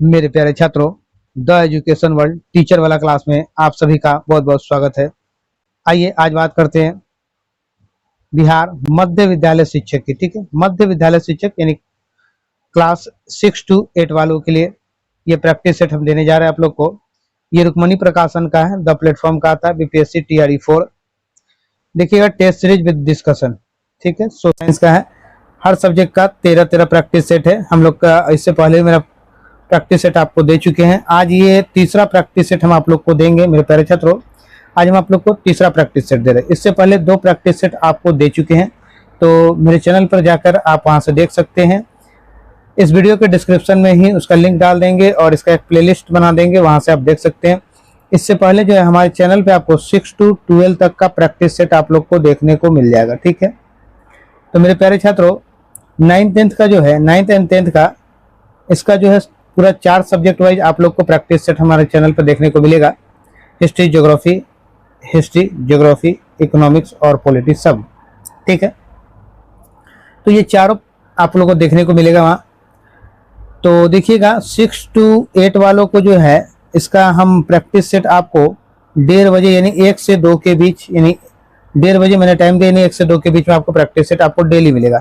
मेरे प्यारे छात्रों, द एजुकेशन वर्ल्ड टीचर वाला क्लास में आप सभी का बहुत बहुत स्वागत है। आइए आज बात करते हैं बिहार मध्य विद्यालय शिक्षक की। ठीक है, मध्य विद्यालय शिक्षक यानी क्लास 6 to 8 वालों के लिए ये प्रैक्टिस सेट हम देने जा रहे हैं आप लोग को। ये रुक्मणी प्रकाशन का है, द प्लेटफॉर्म का आता है, बीपीएससी TRE 4। देखिएगा, टेस्ट सीरीज विद डिस्कशन। ठीक है, सो साइंस का है, हर सब्जेक्ट का 13 प्रैक्टिस सेट है हम लोग का। इससे पहले मेरा प्रैक्टिस सेट आपको दे चुके हैं। आज ये तीसरा प्रैक्टिस सेट हम आप लोग को देंगे मेरे प्यारे छात्रों। आज हम आप लोग को तीसरा प्रैक्टिस सेट दे रहे हैं। इससे पहले 2 प्रैक्टिस सेट आपको दे चुके हैं, तो मेरे चैनल पर जाकर आप वहां से देख सकते हैं। इस वीडियो के डिस्क्रिप्शन में ही उसका लिंक डाल देंगे और इसका एक प्लेलिस्ट बना देंगे, वहां से आप देख सकते हैं। इससे पहले जो है हमारे चैनल पे आपको 6 to 12 तक का प्रैक्टिस सेट आप लोग को देखने को मिल जाएगा। ठीक है, तो मेरे प्यारे छात्रों, 9th 10th का जो है, 9th and 10th का इसका जो है पूरा 4 सब्जेक्ट वाइज आप लोग को प्रैक्टिस सेट हमारे चैनल पर देखने को मिलेगा। हिस्ट्री, ज्योग्राफी, इकोनॉमिक्स और पॉलिटिक्स सब। ठीक है, तो ये चारों आप लोगों को देखने को मिलेगा वहाँ। तो देखिएगा, 6 to 8 वालों को जो है इसका हम प्रैक्टिस सेट आपको 1:30 बजे यानी 1 से 2 के बीच, यानी 1:30 बजे मैंने टाइम दिया, यानी 1 से 2 के बीच में आपको प्रैक्टिस सेट आपको डेली मिलेगा।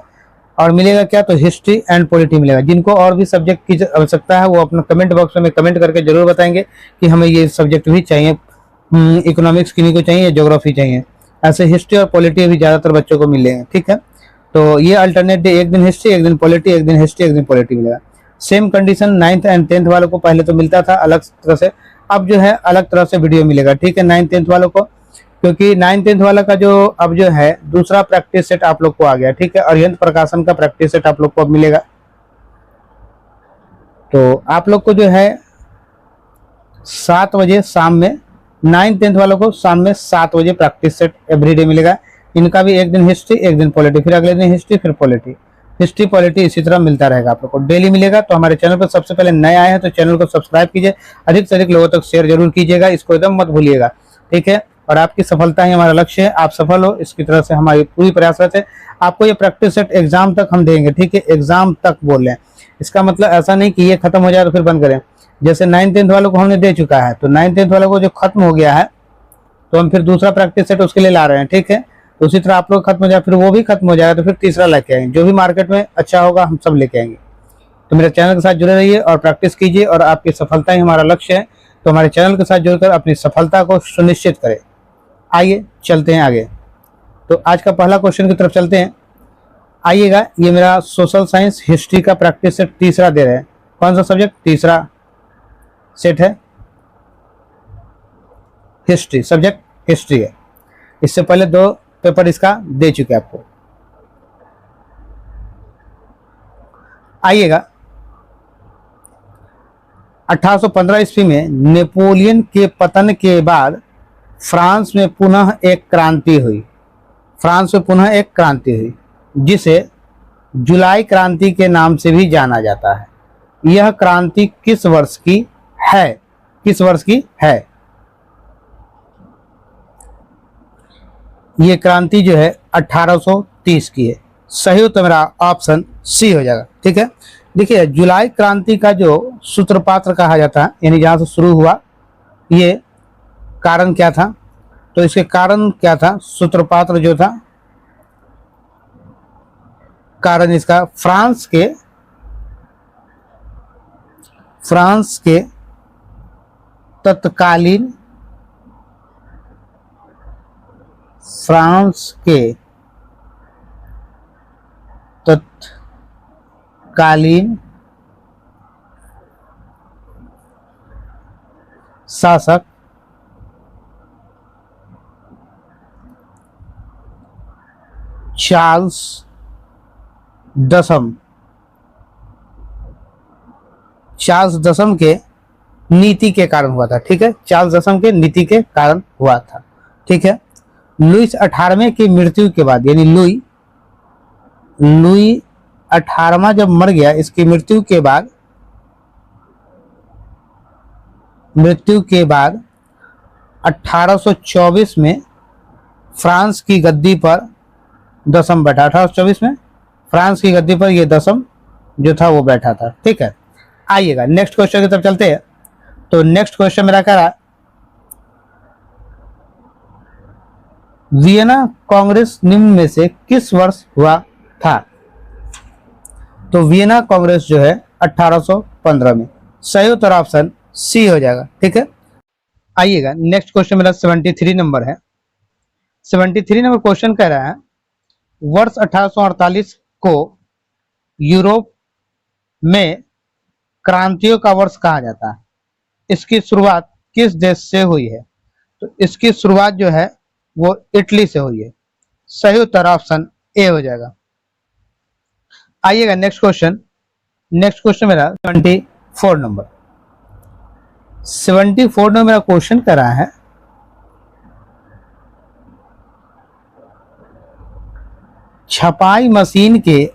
और मिलेगा क्या, तो हिस्ट्री एंड पॉलिटी मिलेगा। जिनको और भी सब्जेक्ट की आवश्यकता है वो अपना कमेंट बॉक्स में कमेंट करके जरूर बताएंगे कि हमें ये सब्जेक्ट भी चाहिए, इकोनॉमिक्स किन्हीं को चाहिए, ज्योग्राफी चाहिए। ऐसे हिस्ट्री और पॉलिटी अभी ज़्यादातर बच्चों को मिलेंगे। ठीक है, तो ये अल्टरनेट डे, एक दिन हिस्ट्री, एक दिन पॉलिटी, एक दिन हिस्ट्री, एक दिन पॉलिटी मिलेगा। Same condition 9th and 10th वालों को पहले तो मिलता था अलग तरह से, अब जो है अलग तरह से वीडियो मिलेगा। ठीक है, 9th 10th वालों को, क्योंकि 9th 10th वाला का जो अब जो है दूसरा प्रैक्टिस सेट आप लोग को आ गया। ठीक है, अरिहंत प्रकाशन का प्रैक्टिस सेट आप लोग को अब मिलेगा। तो आप लोग को जो है 7 बजे शाम में, 9th 10th वालों को शाम में 7 बजे प्रैक्टिस सेट एवरीडे मिलेगा। इनका भी एक दिन हिस्ट्री, एक दिन पॉलिटी, फिर अगले दिन हिस्ट्री, फिर पॉलिटी, हिस्ट्री पॉलिटी, इसी तरह मिलता रहेगा आप लोग को, डेली मिलेगा। तो हमारे चैनल पर सबसे पहले नए आए हैं तो चैनल को सब्सक्राइब कीजिए, अधिक से अधिक लोगों तक शेयर जरूर कीजिएगा, इसको एकदम मत भूलिएगा। ठीक है, और आपकी सफलता ही हमारा लक्ष्य है, आप सफल हो इसकी तरह से हमारी पूरी प्रयास रहते हैं। आपको ये प्रैक्टिस सेट एग्जाम तक हम देंगे। ठीक है, एग्जाम तक बोल रहे हैं, इसका मतलब ऐसा नहीं कि ये खत्म हो जाए तो फिर बंद करें। जैसे 9th 10th वालों को हमने दे चुका है, तो 9th 10th वालों को जो खत्म हो गया है तो हम फिर दूसरा प्रैक्टिस सेट उसके लिए ला रहे हैं। ठीक है, तो उसी तरह आप लोग खत्म हो जाए, फिर वो भी खत्म हो जाएगा तो फिर तीसरा लेके आएंगे। जो भी मार्केट में अच्छा होगा हम सब लेके आएंगे। तो मेरे चैनल के साथ जुड़े रहिए और प्रैक्टिस कीजिए, और आपकी सफलता ही हमारा लक्ष्य है। तो हमारे चैनल के साथ जुड़कर अपनी सफलता को सुनिश्चित करें। आइए चलते हैं आगे। तो आज का पहला क्वेश्चन की तरफ चलते हैं। आइएगा, ये मेरा सोशल साइंस हिस्ट्री का प्रैक्टिस सेट तीसरा दे रहे हैं। कौन सा सब्जेक्ट? तीसरा सेट है हिस्ट्री, सब्जेक्ट हिस्ट्री है। इससे पहले 2 पेपर इसका दे चुके आपको। आइएगा, 1815 ईस्वी में नेपोलियन के पतन के बाद फ्रांस में पुनः एक क्रांति हुई। फ्रांस में पुनः एक क्रांति हुई जिसे जुलाई क्रांति के नाम से भी जाना जाता है। यह क्रांति किस वर्ष की है? किस वर्ष की है? ये क्रांति जो है 1830 की है। सही हो तो मेरा ऑप्शन सी हो जाएगा। ठीक है, देखिए, जुलाई क्रांति का जो सूत्रपात कहा जाता है, यानी जहां से शुरू हुआ, ये कारण क्या था? तो इसके कारण क्या था? सूत्रपात जो था, कारण इसका फ्रांस के तत्कालीन शासक चार्ल्स दसम के नीति के कारण हुआ था। ठीक है, चार्ल्स दसम के नीति के कारण हुआ था। ठीक है, लुईस 18वें की मृत्यु के बाद, यानी लुई 18वां जब मर गया, इसकी मृत्यु के बाद 1824 में फ्रांस की गद्दी पर दसम बैठा। 1824 में फ्रांस की गद्दी पर यह दसम जो था वो बैठा था। ठीक है, आइएगा नेक्स्ट क्वेश्चन की तरफ चलते हैं। तो नेक्स्ट क्वेश्चन मेरा कह रहा, वियना कांग्रेस निम्न में से किस वर्ष हुआ था? तो वियना कांग्रेस जो है 1815 में। सही उत्तर ऑप्शन सी हो जाएगा। ठीक है, आइएगा नेक्स्ट क्वेश्चन मेरा 73 नंबर है। 73 नंबर क्वेश्चन कह रहा है, वर्ष 1848 को यूरोप में क्रांतियों का वर्ष कहा जाता है। इसकी शुरुआत किस देश से हुई है? तो इसकी शुरुआत जो है वो इटली से हुई है। सही उत्तर ऑप्शन ए हो जाएगा। आइएगा नेक्स्ट क्वेश्चन। नेक्स्ट क्वेश्चन मेरा 74 नंबर। 74 नंबर मेरा क्वेश्चन कर रहा है, छपाई मशीन के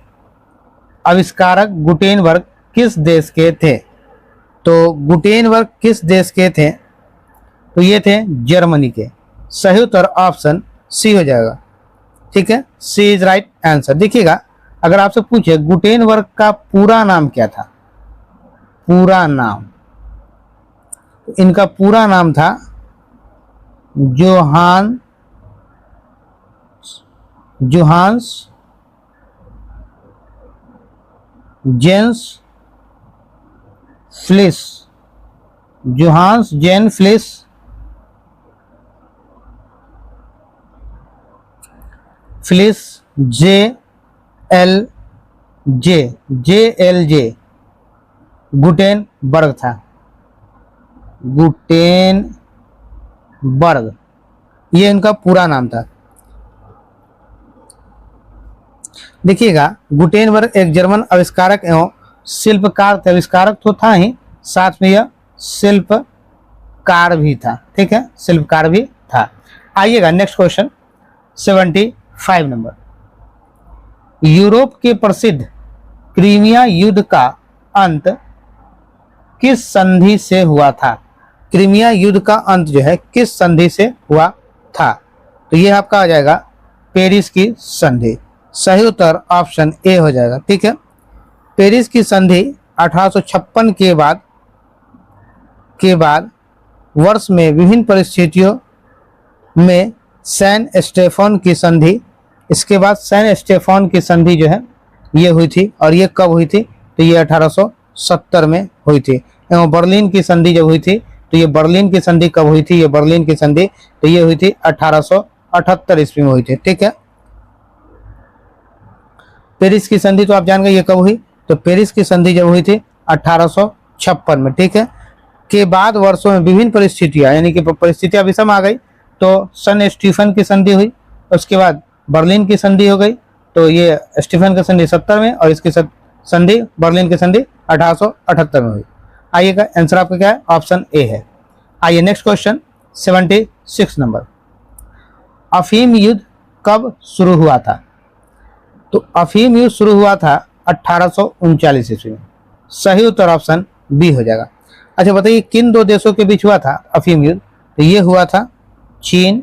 आविष्कारक गुटेनबर्ग किस देश के थे? तो गुटेनबर्ग किस देश के थे? तो ये थे जर्मनी के। सही उत्तर ऑप्शन सी हो जाएगा। ठीक है, सी इज राइट आंसर। देखिएगा, अगर आपसे पूछे गुटेनबर्ग का पूरा नाम क्या था, पूरा नाम, तो इनका पूरा नाम था जोहान्स जेन्स फ्लिस, जोहान्स जेन फ्लिस जे एल जे गुटेनबर्ग था। गुटेनबर्ग ये इनका पूरा नाम था। देखिएगा, गुटेनबर्ग एक जर्मन आविष्कारक एवं शिल्पकार थे। आविष्कारक तो था ही, साथ में यह शिल्पकार भी था। ठीक है, शिल्पकार भी था। आइएगा नेक्स्ट क्वेश्चन 75 नंबर। यूरोप के प्रसिद्ध क्रीमिया युद्ध का अंत किस संधि से हुआ था? क्रीमिया युद्ध का अंत जो है किस संधि से हुआ था? तो ये आपका आ जाएगा पेरिस की संधि। सही उत्तर ऑप्शन ए हो जाएगा। ठीक है, पेरिस की संधि 1856 के बाद वर्ष में विभिन्न परिस्थितियों में सैन स्टेफन की संधि, इसके बाद सैन स्टेफन की संधि जो है ये हुई थी। और ये कब हुई थी? तो ये 1870 में हुई थी। एवं बर्लिन की संधि जब हुई थी, तो ये बर्लिन की संधि कब हुई थी? ये बर्लिन की संधि तो ये हुई थी 1878 ईस्वी में हुई थी। ठीक है, पेरिस की संधि तो आप जान गए ये कब हुई? तो पेरिस की संधि जब हुई थी 1856 में। ठीक है, के बाद वर्षों में विभिन्न परिस्थितियां, यानी कि परिस्थितियां विषम आ गई, तो सन स्टीफन की संधि हुई। उसके बाद बर्लिन की संधि हो गई, तो ये स्टीफन की संधि 70 में और इसकी संधि बर्लिन की संधि 1878 में हुई। आइएगा आंसर आपका क्या है? ऑप्शन ए है। आइए नेक्स्ट क्वेश्चन 76 नंबर। अफीम युद्ध कब शुरू हुआ था? तो अफीम युद्ध शुरू हुआ था 1839 ईस्वी में। सही उत्तर ऑप्शन बी हो जाएगा। अच्छा बताइए, किन दो देशों के बीच हुआ था अफीम युद्ध? तो ये हुआ था चीन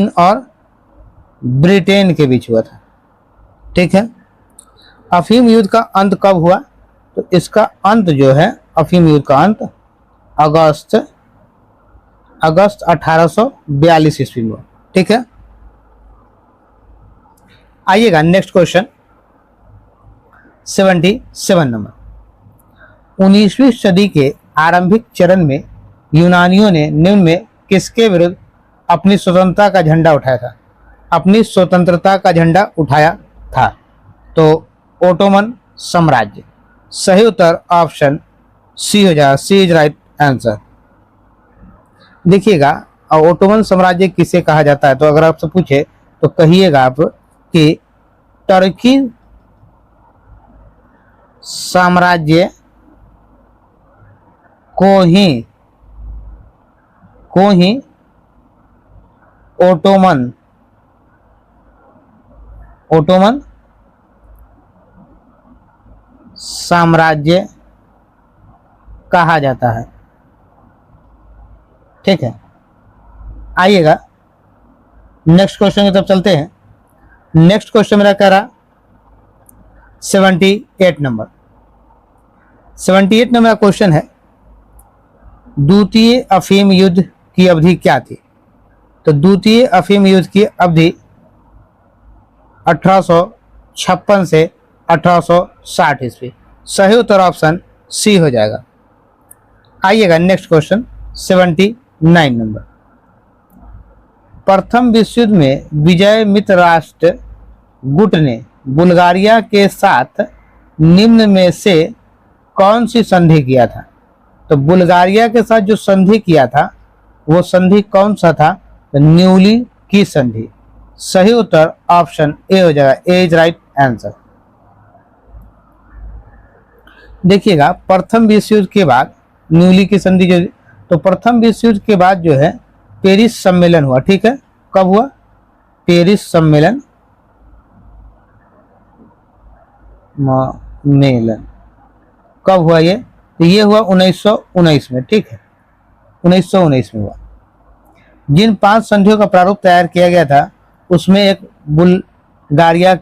और ब्रिटेन के बीच हुआ था। ठीक है, अफीम युद्ध का अंत कब हुआ? तो इसका अंत जो है, अफीम युद्ध का अंत अगस्त 1842 ईस्वी में। ठीक है, आइएगा नेक्स्ट क्वेश्चन 77 नंबर। 19वीं सदी के आरंभिक चरण में यूनानियों ने निम्न में किसके विरुद्ध अपनी स्वतंत्रता का झंडा उठाया था? अपनी स्वतंत्रता का झंडा उठाया था? तो ओटोमन साम्राज्य। सही उत्तर ऑप्शन सी हो जाएगा। सी इज राइट आंसर। देखिएगा, ओटोमन साम्राज्य किसे कहा जाता है? तो अगर आपसे पूछे तो कहिएगा आप कि टर्की साम्राज्य को ही ओटोमन साम्राज्य कहा जाता है। ठीक है, आइएगा नेक्स्ट क्वेश्चन की तरफ चलते हैं। नेक्स्ट क्वेश्चन मेरा कह रहा, 78 नंबर 78 नंबर का क्वेश्चन है, द्वितीय अफीम युद्ध की अवधि क्या थी? तो द्वितीय अफीम युद्ध की अवधि 1856 से 1860 ईस्वी। सही उत्तर ऑप्शन सी हो जाएगा। आइएगा नेक्स्ट क्वेश्चन 79 नंबर, प्रथम विश्व युद्ध में विजय मित्र राष्ट्र गुट ने बुल्गारिया के साथ निम्न में से कौन सी संधि किया था? तो बुल्गारिया के साथ जो संधि किया था वो संधि कौन सा था? तो न्यूली की संधि। सही उत्तर ऑप्शन ए हो जाएगा, ए इज राइट आंसर। देखिएगा प्रथम विश्व युद्ध के बाद न्यूली की संधि जो, तो प्रथम विश्व युद्ध के बाद जो है पेरिस सम्मेलन हुआ, ठीक है। कब हुआ? पेरिस सम्मेलन कब हुआ ये? तो ये हुआ 1919 में, ठीक है, 1919 में हुआ। जिन 5 संधियों का प्रारूप तैयार किया गया था उसमें एक बुल्गारिया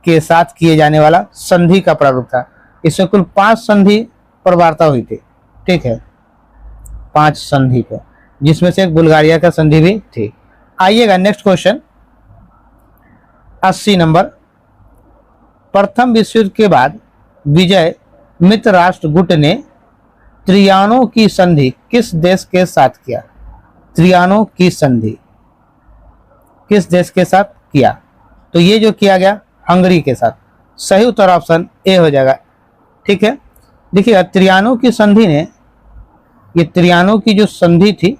के साथ किए जाने वाला संधि का प्रारूप था। इसमें कुल 5 संधि पर वार्ता हुई थी, ठीक है, 5 संधि पर, जिसमें से एक बुल्गारिया का संधि भी थी। आइएगा नेक्स्ट क्वेश्चन 80 नंबर, प्रथम विश्व युद्ध के बाद विजय मित्र राष्ट्र गुट ने त्रियानो की संधि किस देश के साथ किया? त्रियानो की संधि किस देश के साथ किया? तो ये जो किया गया हंगरी के साथ। सही उत्तर ऑप्शन ए हो जाएगा, ठीक है। देखिएगा त्रियानो की संधि ने, ये त्रियानो की जो संधि थी,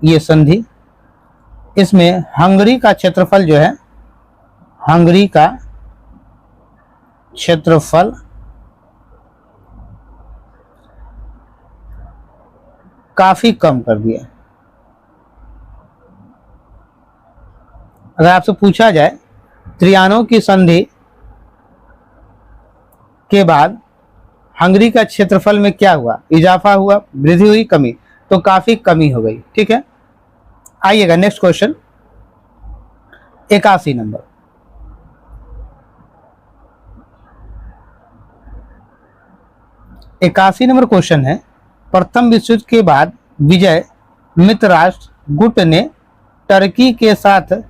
ये संधि, इसमें हंगरी का क्षेत्रफल जो है, हंगरी का क्षेत्रफल काफी कम कर दिया। अगर आपसे पूछा जाए त्रियानो की संधि के बाद हंगरी का क्षेत्रफल में क्या हुआ, इजाफा हुआ, वृद्धि हुई, कमी? तो काफी कमी हो गई, ठीक है। आइएगा नेक्स्ट क्वेश्चन 81 नंबर, क्वेश्चन है, प्रथम विश्व युद्ध के बाद विजय मित्र राष्ट्र गुट ने टर्की के साथ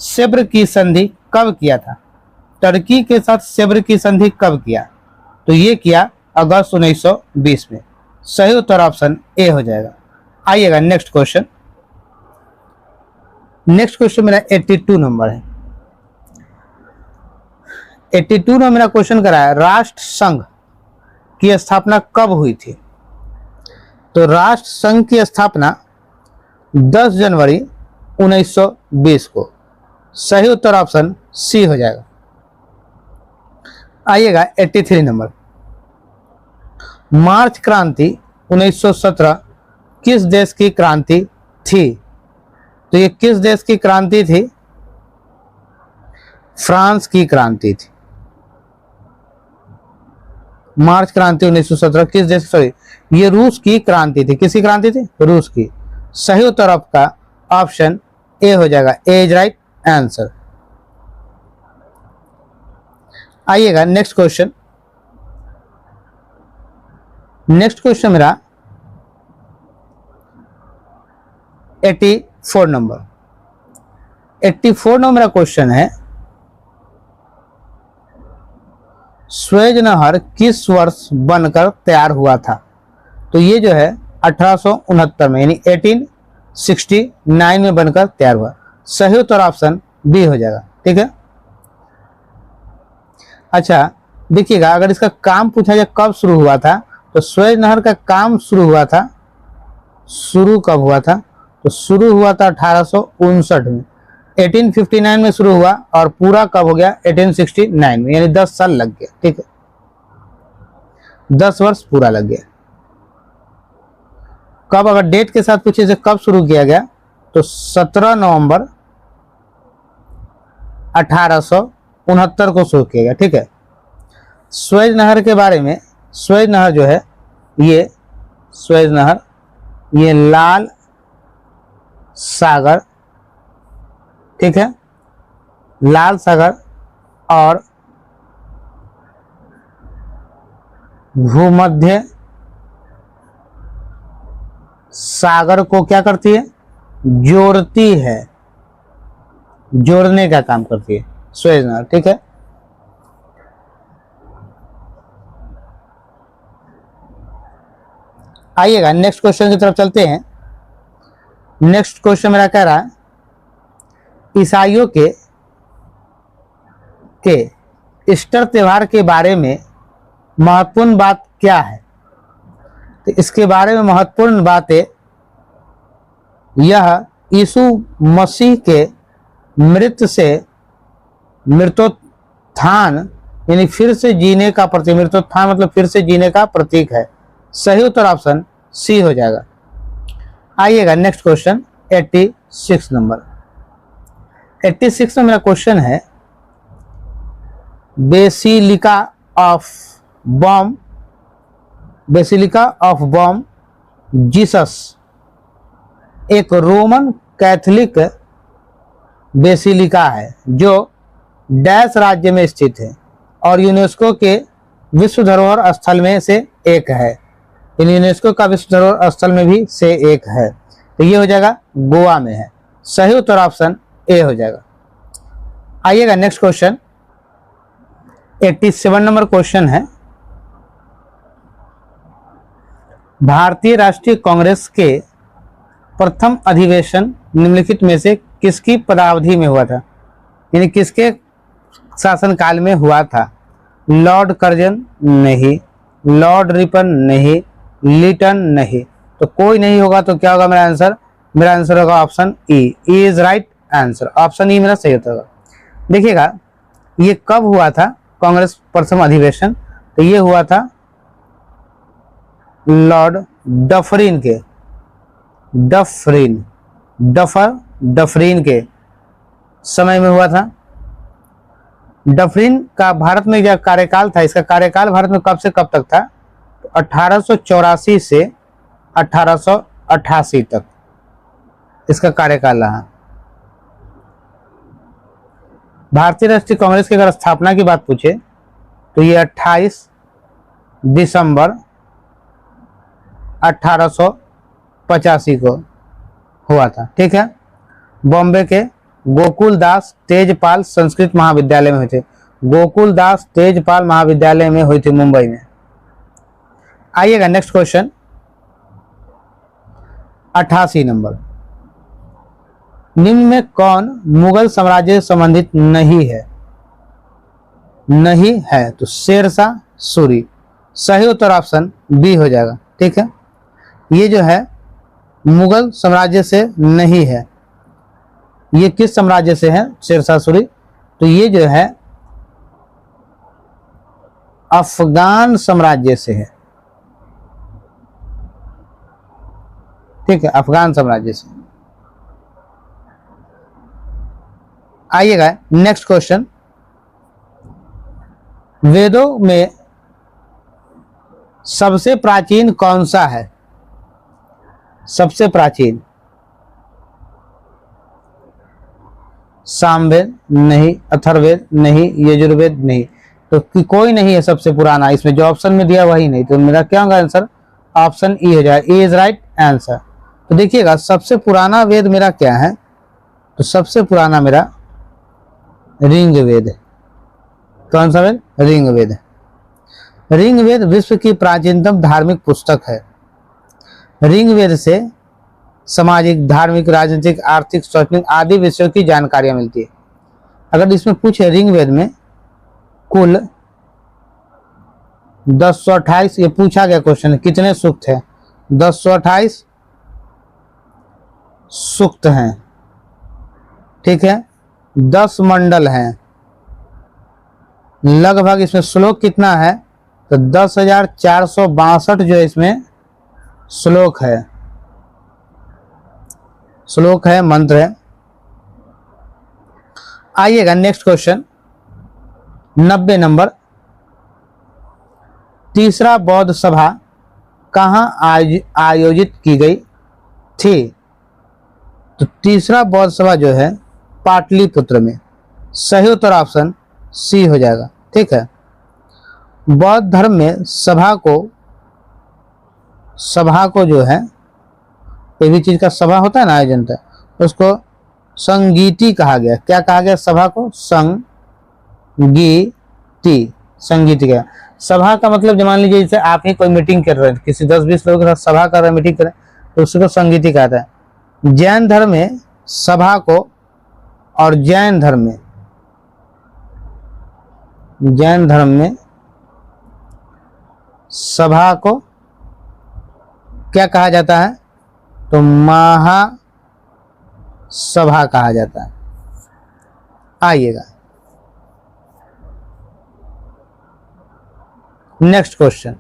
सेब्र की संधि कब किया था? टर्की के साथ सेब्र की संधि कब किया? तो ये किया अगस्त 1920 में। सही उत्तर ऑप्शन ए हो जाएगा। आइएगा नेक्स्ट क्वेश्चन मेरा 82 नंबर है। 82 में मेरा क्वेश्चन करा है, राष्ट्र संघ की स्थापना कब हुई थी? तो राष्ट्र संघ की स्थापना 10 जनवरी 1920 को। सही उत्तर ऑप्शन सी हो जाएगा। आइएगा 83 नंबर, मार्च क्रांति 1917 किस देश की क्रांति थी? तो ये किस देश की क्रांति थी? फ्रांस की क्रांति थी। मार्च क्रांति 1917 किस देश, सॉरी, ये रूस की क्रांति थी। किसकी क्रांति थी? रूस की। सही उत्तर आपका ऑप्शन ए हो जाएगा, ए इज राइट आंसर। आइएगा नेक्स्ट क्वेश्चन मेरा 84 नंबर। 84 नंबर मेरा क्वेश्चन है, स्वेज नहर किस वर्ष बनकर तैयार हुआ था? तो ये जो है 1869 में, यानी 1869 में बनकर तैयार हुआ। सही उत्तर ऑप्शन बी हो जाएगा, ठीक है। अच्छा देखिएगा, अगर इसका काम पूछा जाए कब शुरू हुआ था, तो स्वेज नहर का काम शुरू हुआ था, शुरू कब हुआ था? तो शुरू हुआ था 1859 में, 1859 में शुरू हुआ और पूरा कब हो गया? 1869 में, यानी 10 साल लग गया, ठीक है, 10 वर्ष पूरा लग गया। कब, अगर डेट के साथ पूछे से कब शुरू किया गया, तो 17 नवंबर 1869 को शुरू किया गया, ठीक है। स्वेज नहर के बारे में, स्वेज नहर जो है, ये स्वेज नहर, ये लाल सागर, ठीक है, लाल सागर और भूमध्य सागर को क्या करती है, जोड़ती है, जोड़ने का काम करती है सुएज नहर। ठीक है, आइएगा नेक्स्ट क्वेश्चन की तरफ चलते हैं। नेक्स्ट क्वेश्चन मेरा कह रहा है ईसाइयों के ईस्टर त्योहार के बारे में महत्वपूर्ण बात क्या है। तो इसके बारे में महत्वपूर्ण बातें यह यीशु मसीह के मृत्यु से मृत्युत्थान यानी फिर से जीने का प्रतीक, मृत्युत्थान मतलब फिर से जीने का प्रतीक है। सही उत्तर ऑप्शन सी हो जाएगा। आइएगा नेक्स्ट क्वेश्चन 86 नंबर। 86 में मेरा क्वेश्चन है बेसिलिका ऑफ बॉम जीसस एक रोमन कैथोलिक बेसिलिका है जो डैश राज्य में स्थित है और यूनेस्को के विश्व धरोहर स्थल में से एक है। यूनेस्को का विश्व धरोहर स्थल में भी से एक है, तो ये हो जाएगा गोवा में है। सही उत्तर ऑप्शन ए हो जाएगा। आइएगा नेक्स्ट क्वेश्चन 87 नंबर क्वेश्चन है भारतीय राष्ट्रीय कांग्रेस के प्रथम अधिवेशन निम्नलिखित में से किसकी पदावधि में हुआ था, यानी किसके शासनकाल में हुआ था। लॉर्ड कर्जन नहीं, लॉर्ड रिपन नहीं, लिटन नहीं, तो कोई नहीं होगा तो क्या होगा मेरा आंसर, मेरा आंसर होगा option E is right answer. Option E मेरा सही होगा। देखिएगा ये कब हुआ था कांग्रेस प्रथम अधिवेशन, तो ये हुआ था लॉर्ड डफरिन के डफरिन के समय में हुआ था। डफरिन का भारत में जो कार्यकाल था, इसका कार्यकाल भारत में कब से कब तक था, तो 1884 से 1888 तक इसका कार्यकाल रहा। भारतीय राष्ट्रीय कांग्रेस की अगर स्थापना की बात पूछे तो ये 28 दिसंबर 1885 को हुआ था। ठीक है, बॉम्बे के गोकुलदास तेजपाल संस्कृत महाविद्यालय में हुए थे। गोकुलदास तेजपाल महाविद्यालय में हुई थी मुंबई में। आइएगा नेक्स्ट क्वेश्चन 88 नंबर। निम्न में कौन मुगल साम्राज्य से संबंधित नहीं है, तो शेरशाह सूरी। सही उत्तर ऑप्शन बी हो जाएगा। ठीक है, ये जो है मुगल साम्राज्य से नहीं है। ये किस साम्राज्य से है शेरशाह सूरी, तो ये जो है अफगान साम्राज्य से है। ठीक है, अफगान साम्राज्य से। आइएगा नेक्स्ट क्वेश्चन। वेदों में सबसे प्राचीन कौन सा है, सबसे प्राचीन। सामवेद नहीं, अथर्ववेद नहीं, यजुर्वेद नहीं, तो कोई नहीं है सबसे पुराना। इसमें जो ऑप्शन में दिया वही नहीं, तो मेरा क्या होगा आंसर, ऑप्शन ई हो जाए, ई इज राइट आंसर। तो देखिएगा सबसे पुराना वेद मेरा क्या है, तो सबसे पुराना मेरा ऋग्वेद। कौन सा वेद, ऋग्वेद। ऋग्वेद विश्व की प्राचीनतम धार्मिक पुस्तक है। ऋग्वेद से सामाजिक, धार्मिक, राजनीतिक, आर्थिक, शैक्षणिक आदि विषयों की जानकारियां मिलती है। अगर इसमें पूछे ऋग्वेद में कुल 1028, ये पूछा गया क्वेश्चन, कितने सूक्त है, 1028 सूक्त हैं। ठीक है, 10 मंडल हैं। लगभग इसमें श्लोक कितना है, तो 10,462 जो इसमें श्लोक है, मंत्र है। आइएगा नेक्स्ट क्वेश्चन 90 नंबर। तीसरा बौद्ध सभा कहाँ आयोजित की गई थी, तो तीसरा बौद्ध सभा जो है पाटलिपुत्र में। सही उत्तर ऑप्शन सी हो जाएगा। ठीक है, बौद्ध धर्म में सभा को जो है, कोई भी चीज का सभा होता है ना, आयोजन था, उसको संगीति कहा गया। क्या कहा गया? सभा को संगीति, संगीति का। सभा का मतलब मान लीजिए जैसे आप ही कोई मीटिंग कर रहे हैं, किसी 10-20 लोगों के साथ सभा कर रहे हैं, मीटिंग कर रहे हैं, तो उसको संगीति कहता है। जैन धर्म में सभा को, और जैन धर्म में सभा को क्या कहा जाता है? तो महासभा कहा जाता है। आइएगा नेक्स्ट क्वेश्चन,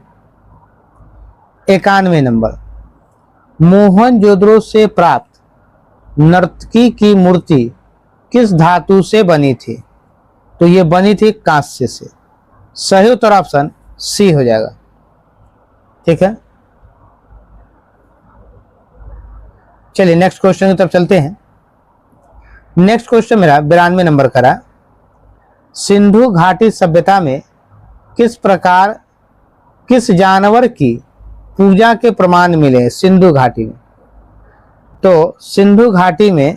91 नंबर। मोहनजोदड़ो से प्राप्त नर्तकी की मूर्ति किस धातु से बनी थी? तो ये बनी थी कांस्य से। सही उत्तर ऑप्शन सी हो जाएगा। ठीक है, चलिए नेक्स्ट क्वेश्चन की तरफ चलते हैं। नेक्स्ट क्वेश्चन मेरा 92 नंबर का रहा। सिंधु घाटी सभ्यता में किस जानवर की पूजा के प्रमाण मिले सिंधु घाटी में? तो सिंधु घाटी में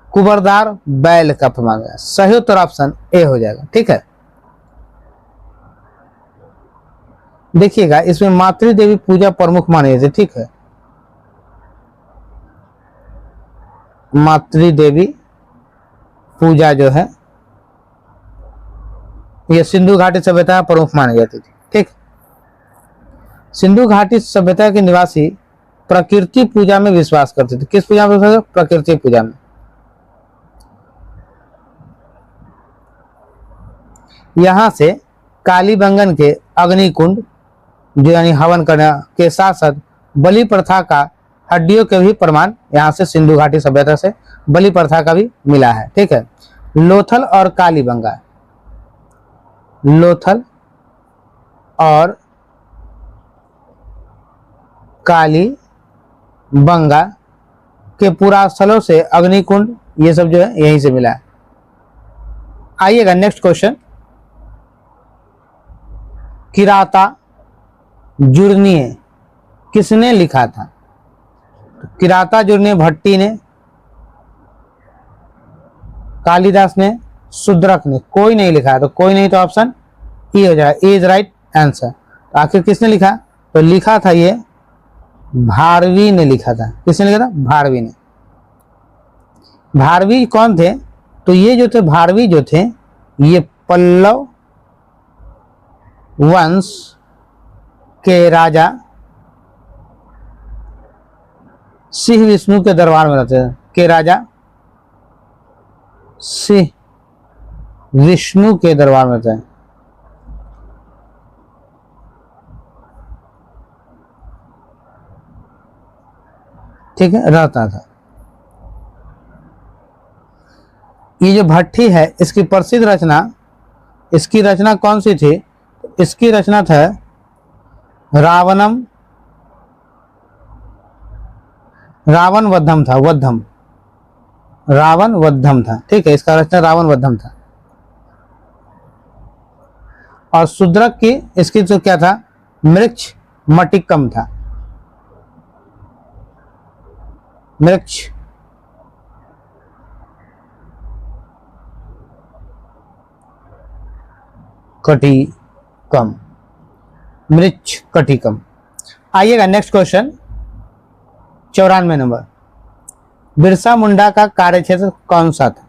कुबरदार बैल का प्रमाण है। सही उत्तर ऑप्शन ए हो जाएगा। ठीक है, देखिएगा इसमें मातृदेवी पूजा प्रमुख मानी जाती है। ठीक है, मातृदेवी पूजा जो है यह सिंधु घाटी सभ्यता प्रमुख मानी जाती थी। ठीक, सिंधु घाटी सभ्यता के निवासी प्रकृति पूजा में विश्वास करते थे। किस पूजा में विश्वास? प्रकृति पूजा में। यहां से कालीबंगन के अग्निकुंड जो यानी हवन करने के साथ साथ बलि प्रथा का हड्डियों के भी प्रमाण यहां से सिंधु घाटी सभ्यता से बलि प्रथा का भी मिला है। ठीक है, लोथल और कालीबंगा, लोथल और कालीबंगा के पुरास्थलों से अग्निकुंड ये सब जो है यहीं से मिला है। आइएगा नेक्स्ट क्वेश्चन, किराता जुर्नीय किसने लिखा था? किराता जुर्नीय भट्टी ने, कालिदास ने, शूद्रक ने। कोई नहीं लिखा है, तो कोई नहीं, तो ऑप्शन ई हो जाएगा। Is right answer. आखिर किसने लिखा? तो लिखा था ये भारवी ने लिखा था। किसने लिखा था? भारवी ने। भारवी कौन थे? तो ये जो थे भारवी जो थे ये पल्लव वंश के राजा सिंह विष्णु के दरबार में रहते थे। के राजा सिंह विष्णु के दरबार में रहते हैं। ठीक है, रहता था। ये जो भट्टी है इसकी प्रसिद्ध रचना, इसकी रचना कौन सी थी? इसकी रचना था रावण वधम था। रावण वधम था। ठीक है, इसका रचना रावण वधम था। और शूद्रक की इसकी जो क्या था? मृक्ष मटिकम था। मृक्ष कटिकम, मृक्ष कटिकम। आइएगा next question 94 number. Birsa Munda का कार्यक्षेत्र कौन सा था?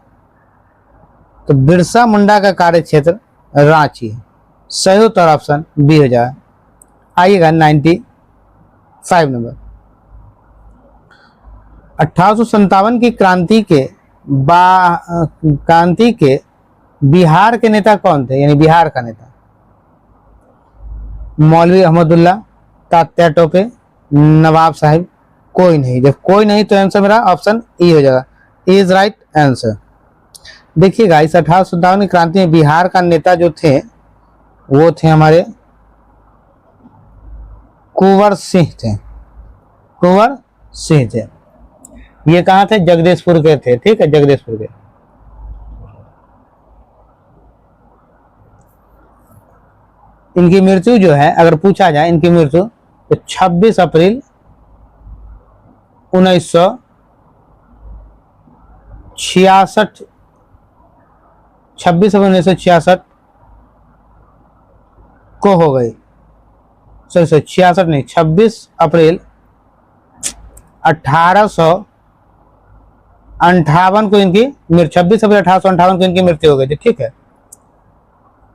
तो बिरसा मुंडा का कार्यक्षेत्र रांची है। सही उत्तर ऑप्शन बी हो जाए। आइएगा 95 नंबर। 1857 की क्रांति के बिहार के नेता कौन थे? यानी बिहार का नेता। मौलवी अहमदुल्ला, तात्या टोपे, नवाब साहिब। कोई नहीं। जब कोई नहीं तो आंसर मेरा ऑप्शन ई हो जाएगा। Is right answer. देखिएगा इस 1857 की क्रांति में बिहार का नेता जो थे वो थे हमारे कुंवर सिंह थे। कुंवर सिंह थे। ये कहाँ थे? जगदीशपुर के थे। ठीक है, जगदीशपुर के। इनकी मृत्यु जो है, अगर पूछा जाए इनकी मृत्यु, तो 26 अप्रैल 1966, 26 अप्रैल 1966 को हो गई। सॉरी 66 नहीं, 26 अप्रैल 1858 को इनकी मृत्यु, 26 अप्रैल 1858 को इनकी मृत्यु हो गई थी। ठीक है,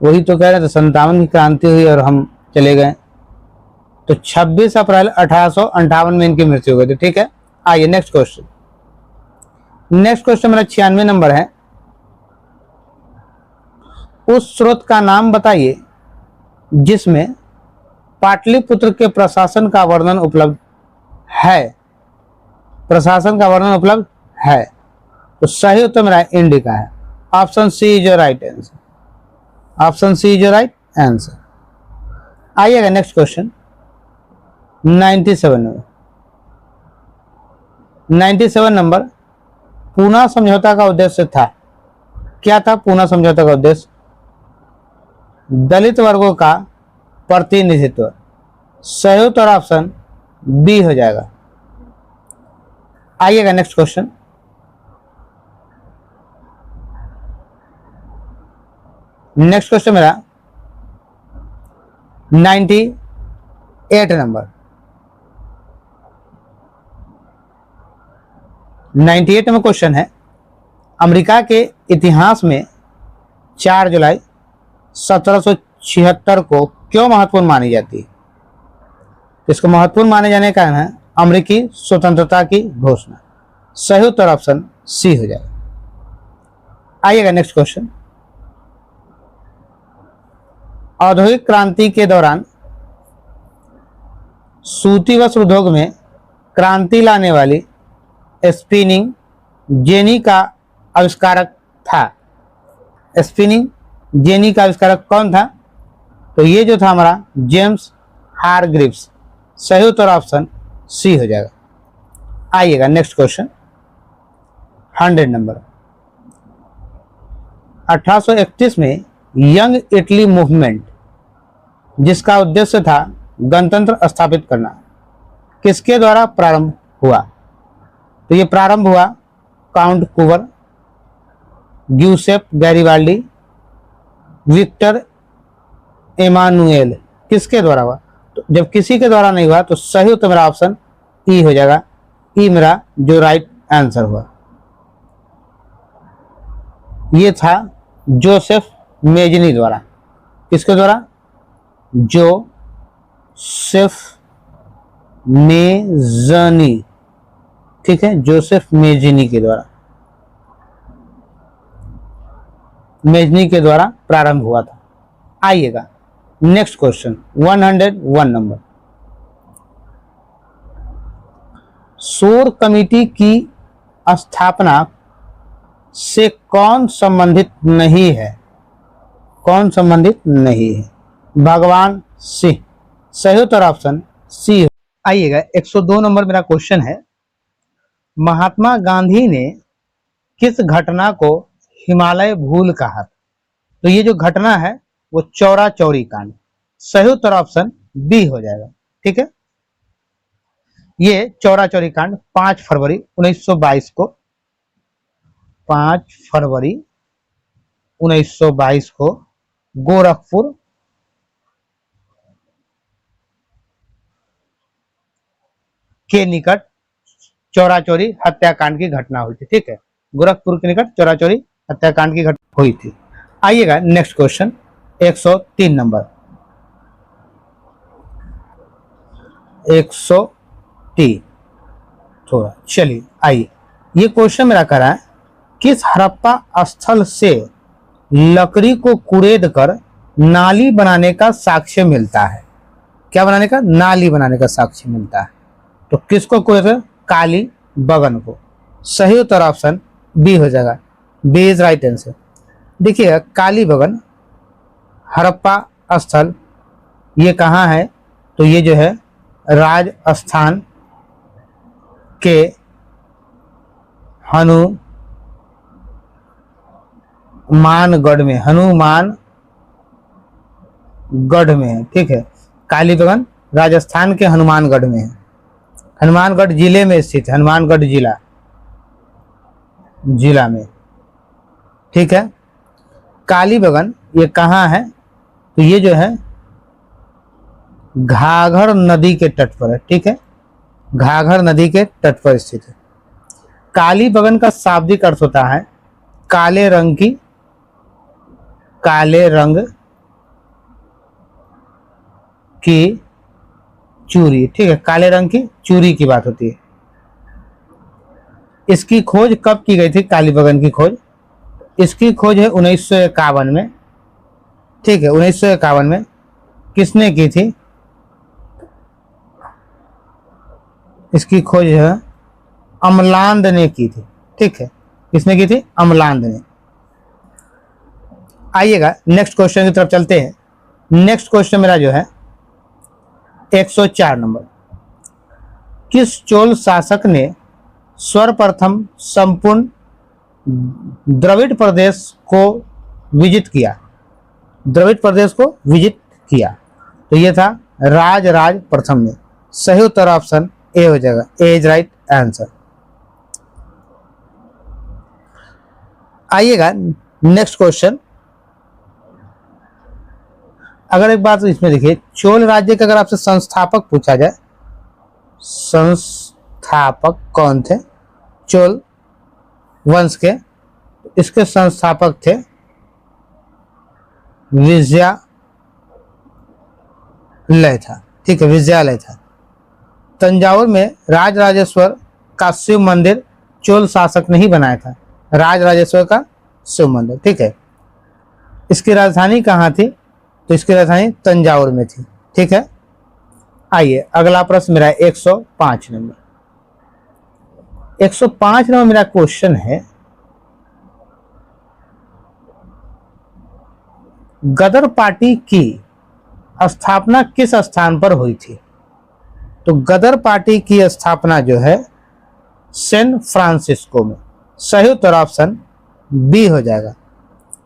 वही तो कह रहे थे, 57 की क्रांति हुई और हम चले गए। तो 26 अप्रैल 1858 में इनकी मृत्यु हो गई थी। ठीक है, आइए नेक्स्ट क्वेश्चन। नेक्स्ट क्वेश्चन मेरा 96 नंबर है। उस स्रोत का नाम बताइए जिसमें पाटलिपुत्र के प्रशासन का वर्णन उपलब्ध है। प्रशासन का वर्णन उपलब्ध है, तो सही उत्तर मेरा इंडिका है। Option C is your right answer. Option C is your right answer. आइएगा next question 97 number. 97 number, Poona समझौता का उद्देश्य था। क्या था पूना समझौता का उद्देश्य? दलित वर्गों का प्रतिनिधित्व। सही उत्तर ऑप्शन बी हो जाएगा। आइएगा नेक्स्ट क्वेश्चन। नेक्स्ट क्वेश्चन मेरा 98 नंबर। 98 नंबर क्वेश्चन है, अमेरिका के इतिहास में 4 जुलाई 1776 को क्यों महत्वपूर्ण मानी जाती है? इसको महत्वपूर्ण माने जाने का कारण है अमेरिकी स्वतंत्रता की घोषणा। सही उत्तर ऑप्शन सी हो जाएगा। आइएगा नेक्स्ट क्वेश्चन। औद्योगिक क्रांति के दौरान सूती वस्त्र उद्योग में क्रांति लाने वाली स्पिनिंग जेनी का आविष्कारक था। स्पिनिंग जेनी का आविष्कारक कौन था? तो ये जो था हमारा जेम्स हारग्रीव्स। सही उत्तर ऑप्शन सी हो जाएगा। आइएगा नेक्स्ट क्वेश्चन 100 नंबर। 1831 में यंग इटली मूवमेंट, जिसका उद्देश्य था गणतंत्र स्थापित करना, किसके द्वारा प्रारंभ हुआ? तो ये प्रारंभ हुआ Count Cavour, Giuseppe Garibaldi, Victor Emmanuel, किसके द्वारा हुआ? तो जब किसी के द्वारा नहीं हुआ तो सही उत्तर मेरा ऑप्शन ई हो जाएगा। ई मेरा जो राइट आंसर हुआ। ये था जोसेफ मेजनी द्वारा। किसके द्वारा? Joseph Mazzini. ठीक है, जोसेफ मेजनी के द्वारा, मेजनी के द्वारा प्रारंभ हुआ था। आइएगा नेक्स्ट क्वेश्चन 101 नंबर। शोर कमेटी की स्थापना से कौन संबंधित नहीं है? कौन संबंधित नहीं है? भगवान सिंह। सही उत्तर ऑप्शन सी। आइएगा 102 नंबर मेरा क्वेश्चन है, महात्मा गांधी ने किस घटना को हिमालय भूल कहा? तो ये जो घटना है वो चौरा चौरी कांड। सही उत्तर ऑप्शन बी हो जाएगा। ठीक है, ये चौरा चौरी कांड 5 फरवरी 1922 को 5 फरवरी 1922 को गोरखपुर के निकट चौरा चौरी हत्याकांड की घटना हुई थी। ठीक है, गोरखपुर के निकट चौरा चौरी हत्याकांड की घटना हुई थी। आइएगा नेक्स्ट क्वेश्चन 103 नंबर। 103 थोड़ा चलिए आइए, ये क्वेश्चन मेरा कह रहा है, किस हड़प्पा स्थल से लकड़ी को कुरेद कर नाली बनाने का साक्ष्य मिलता है? क्या बनाने का? नाली बनाने का साक्ष्य मिलता है। तो किसको कुरेद? काली बगन को। सही उत्तर ऑप्शन बी हो जाएगा। B is right answer. देखिएगा काली बगन हड़प्पा स्थल ये कहाँ है? तो ये जो है राजस्थान के हनुमानगढ़ में, हनुमानगढ़ गढ़ में है, ठीक है। कालीबंगन राजस्थान के हनुमानगढ़ में है, हनुमानगढ़ जिले में स्थित है, हनुमानगढ़ जिला में, ठीक है। कालीबंगन ये कहाँ है, तो ये जो है घाघर नदी के तट पर है, ठीक है, घाघर नदी के तट पर स्थित है। कालीबंगन का शाब्दिक अर्थ होता है काले रंग की चूड़ी, ठीक है, काले रंग की चूड़ी की बात होती है। इसकी खोज कब की गई थी, कालीबंगन की खोज, इसकी खोज है 1951 में, ठीक है, 1951 में। किसने की थी, इसकी खोज है अमलांद ने की थी, ठीक है, किसने की थी, अमलांद ने। आइएगा नेक्स्ट क्वेश्चन की तरफ चलते हैं। नेक्स्ट क्वेश्चन मेरा जो है 104 नंबर, किस चोल शासक ने सर्वप्रथम संपूर्ण द्रविड़ प्रदेश को विजिट किया, द्रविड़ प्रदेश को विजिट किया, तो ये था राजराज प्रथम ने। सही उत्तर ऑप्शन ए हो जाएगा, ए इज राइट आंसर। आइएगा नेक्स्ट क्वेश्चन। अगर एक बात इसमें देखिए, चोल राज्य के अगर आपसे संस्थापक पूछा जाए, संस्थापक कौन थे चोल वंश के, इसके संस्थापक थे विजयालय था, ठीक है, विजयालय था। तंजावुर में राजराजेश्वर का शिव मंदिर चोल शासक ने ही बनाया था, राजराजेश्वर का शिव मंदिर, ठीक है। इसकी राजधानी कहाँ थी, तो इसकी राजधानी तंजावुर में थी, ठीक है। आइए अगला प्रश्न मेरा 105 नंबर। 105 नंबर मेरा क्वेश्चन है, गदर पार्टी की स्थापना किस स्थान पर हुई थी, तो गदर पार्टी की स्थापना जो है सैन फ्रांसिस्को में। सही उत्तर ऑप्शन बी हो जाएगा,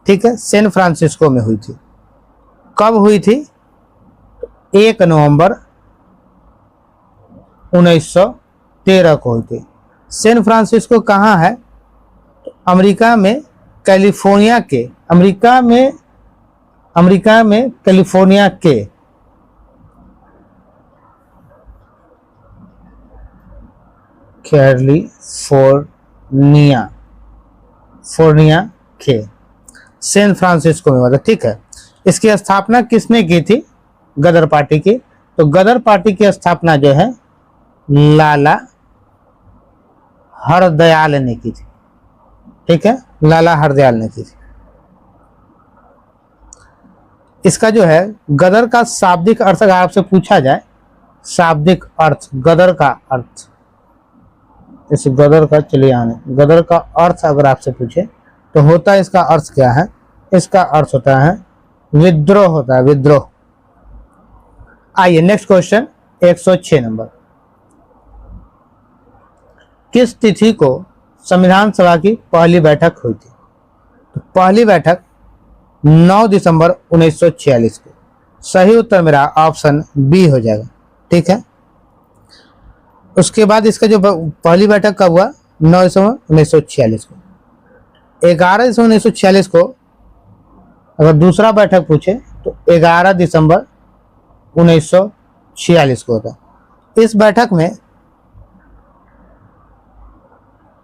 ठीक है, सैन फ्रांसिस्को में हुई थी। कब हुई थी, 1 नवंबर 1913 को हुई थी। सैन फ्रांसिस्को कहाँ है, तो अमेरिका में कैलिफोर्निया के, अमेरिका में कैलिफोर्निया के फोर्निया के सैन फ्रांसिस्को में हुआ, ठीक है। इसकी स्थापना किसने की थी, गदर पार्टी की, तो गदर पार्टी की स्थापना जो है लाला हरदयाल ने की थी, ठीक है, लाला हरदयाल ने की थी। इसका जो है गदर का शाब्दिक अर्थ अगर आपसे पूछा जाए, शाब्दिक अर्थ गदर का अर्थ, इस गदर का, चलिए आने, गदर का अर्थ अगर आपसे पूछे तो होता है, इसका अर्थ क्या है, इसका अर्थ होता है विद्रोह, होता है विद्रोह। आइए नेक्स्ट क्वेश्चन 106 नंबर, किस तिथि को संविधान सभा की पहली बैठक हुई थी, तो पहली बैठक 9 दिसंबर 1946 को। सही उत्तर मेरा ऑप्शन बी हो जाएगा, ठीक है। उसके बाद इसका जो पहली बैठक कब हुआ, 9 दिसंबर 1946 को। 11 दिसंबर 1946 को अगर दूसरा बैठक पूछे तो 11 दिसंबर 1946 को होता। इस बैठक में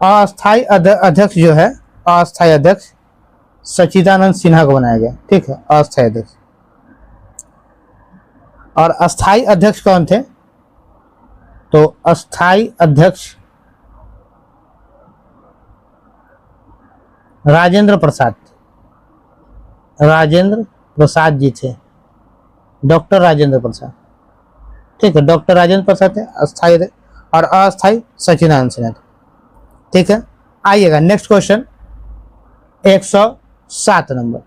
अस्थायी अध्यक्ष जो है, अस्थायी अध्यक्ष सच्चिदानंद सिन्हा को बनाया गया, ठीक है, अस्थायी अध्यक्ष। और अस्थायी अध्यक्ष कौन थे, तो अस्थायी अध्यक्ष राजेंद्र प्रसाद जी थे, डॉक्टर राजेंद्र प्रसाद, ठीक है, डॉक्टर राजेंद्र प्रसाद थे अस्थायी, और अस्थायी सच्चिदानंद सिन्हा थे, ठीक है। आइएगा नेक्स्ट क्वेश्चन 107 नंबर,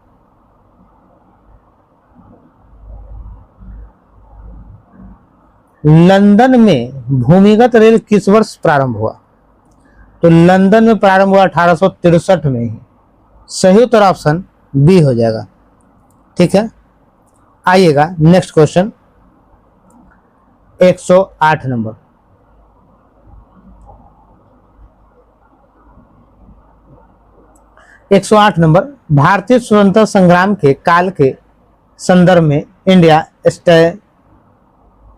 लंदन में भूमिगत रेल किस वर्ष प्रारंभ हुआ, तो लंदन में प्रारंभ हुआ 1863 में ही। सही उत्तर ऑप्शन बी हो जाएगा, ठीक है। आइएगा नेक्स्ट क्वेश्चन 108 नंबर। एक सौ आठ नंबर, भारतीय स्वतंत्रता संग्राम के काल के संदर्भ में इंडिया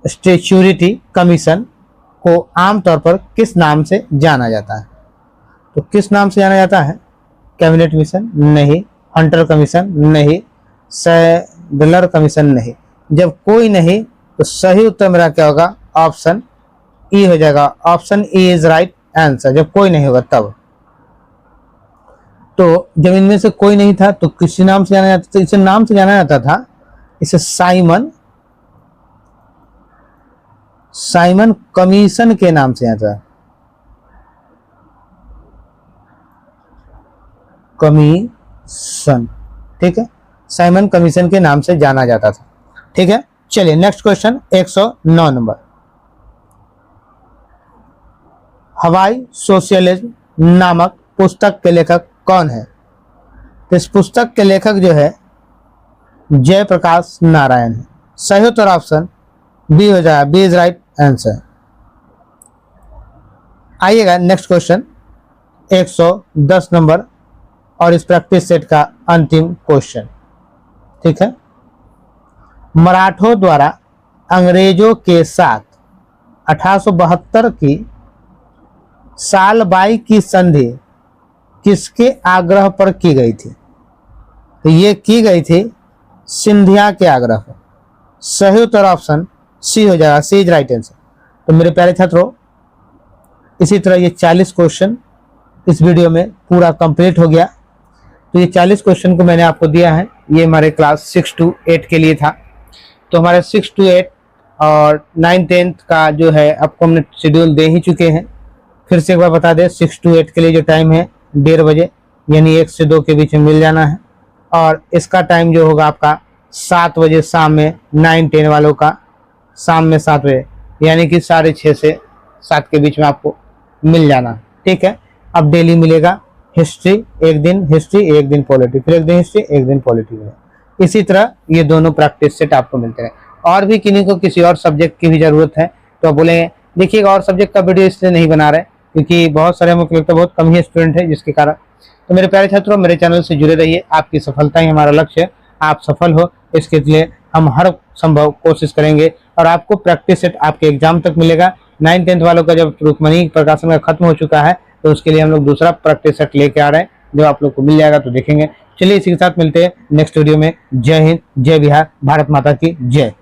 स्टैच्यूटरी कमीशन को आमतौर पर किस नाम से जाना जाता है? तो किस नाम से जाना जाता है? कैबिनेट मिशन नहीं, हंटर कमीशन नहीं, सैडलर कमीशन नहीं। जब कोई नहीं तो सही उत्तर मेरा क्या होगा? ऑप्शन ई हो जाएगा। Option E is right answer. जब कोई नहीं होगा तब। तो जब इनमें से कोई नहीं था तो किसी नाम से जाना जाता था? इसे नाम से जाना जाता था, इसे साइमन कमीशन के नाम से जाता है। कमीशन, ठीक है, साइमन कमीशन के नाम से जाना जाता था। ठीक है, चलिए नेक्स्ट क्वेश्चन 109 नंबर। हवाई सोशलिज्म नामक पुस्तक के लेखक कौन है? तो इस पुस्तक के लेखक जो है जयप्रकाश नारायण है। सही उत्तर ऑप्शन बी हो जाएगा। B is right answer. आइएगा नेक्स्ट क्वेश्चन 110 नंबर और इस प्रैक्टिस सेट का अंतिम क्वेश्चन। ठीक है, मराठों द्वारा अंग्रेजों के साथ 1872 की सालबाई की संधि किसके आग्रह पर की गई थी? तो ये की गई थी सिंधिया के आग्रह पर। सही उत्तर ऑप्शन सी हो जाएगा। सी इज राइट आंसर। तो मेरे प्यारे छात्रों, इसी तरह ये 40 क्वेश्चन इस वीडियो में पूरा कंप्लीट हो गया। तो ये 40 क्वेश्चन को मैंने आपको दिया है, ये हमारे क्लास 6 to 8 के लिए था। तो हमारे 6 to 8 और 9-10 का जो है आपको हमने शेड्यूल दे ही चुके हैं। फिर से एक बार बता दें, 6 to 8 के लिए जो टाइम है 1:30 बजे, यानी 1 से 2 के बीच में मिल जाना है। और इसका टाइम जो होगा आपका 7 बजे शाम में, 9-10 वालों का शाम में 7 बजे, यानी कि 6:30 से 7 के बीच में आपको मिल जाना। ठीक है, अब डेली मिलेगा हिस्ट्री, एक दिन हिस्ट्री, एक दिन पॉलिटी, फिर एक दिन हिस्ट्री, एक दिन पॉलिटी। इसी तरह ये दोनों प्रैक्टिस सेट आपको मिलते हैं। और भी किन्हीं को किसी और सब्जेक्ट की भी जरूरत है तो बोलेंगे, देखिएगा और सब्जेक्ट का वीडियो इसलिए नहीं बना रहे क्योंकि बहुत सारे मुझे लगता है बहुत कम ही स्टूडेंट है, जिसके कारण। तो मेरे प्यारे छात्रों, मेरे चैनल से जुड़े रहिए। आपकी सफलता ही हमारा लक्ष्य है। आप सफल हो इसके लिए हम हर संभव कोशिश करेंगे और आपको प्रैक्टिस सेट आपके एग्जाम तक मिलेगा। 9-10 वालों का जब रुक्मणी प्रकाशन का खत्म हो चुका है तो उसके लिए हम लोग दूसरा प्रैक्टिस सेट लेके आ रहे हैं, जो आप लोग को मिल जाएगा तो देखेंगे। चलिए इसी के साथ मिलते हैं नेक्स्ट वीडियो में। जय हिंद, जय बिहार, भारत माता की जय।